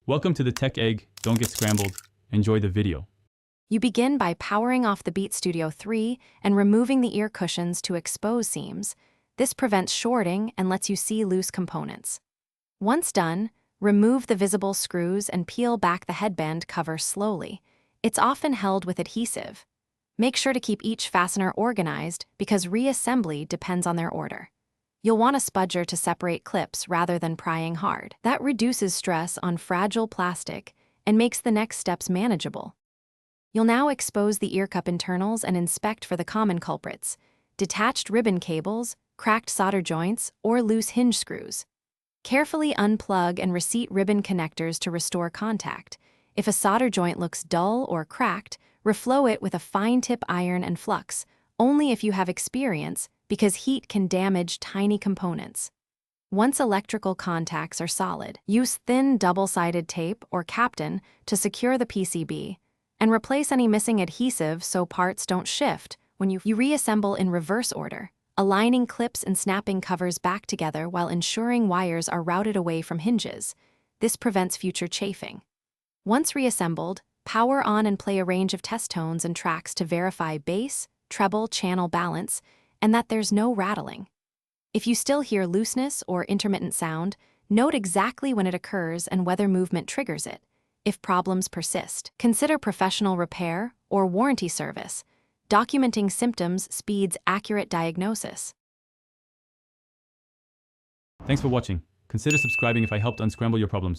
Welcome to the Tech Egg. Don't get scrambled. Enjoy the video. You begin by powering off the Beat Studio 3 and removing the ear cushions to expose seams. This prevents shorting and lets you see loose components. Once done, remove the visible screws and peel back the headband cover slowly. It's often held with adhesive. Make sure to keep each fastener organized because reassembly depends on their order. You'll want a spudger to separate clips rather than prying hard. That reduces stress on fragile plastic and makes the next steps manageable. You'll now expose the ear cup internals and inspect for the common culprits: detached ribbon cables, cracked solder joints, or loose hinge screws. Carefully unplug and reseat ribbon connectors to restore contact. If a solder joint looks dull or cracked, reflow it with a fine-tip iron and flux, only if you have experience, because heat can damage tiny components. Once electrical contacts are solid, use thin double-sided tape or Kapton to secure the PCB, and replace any missing adhesive so parts don't shift when you reassemble in reverse order, aligning clips and snapping covers back together while ensuring wires are routed away from hinges. This prevents future chafing. Once reassembled, power on and play a range of test tones and tracks to verify bass, treble, channel balance, and that there's no rattling. If you still hear looseness or intermittent sound, note exactly when it occurs and whether movement triggers it. If problems persist, consider professional repair or warranty service. Documenting symptoms speeds accurate diagnosis. Thanks for watching. Consider subscribing if I helped unscramble your problems.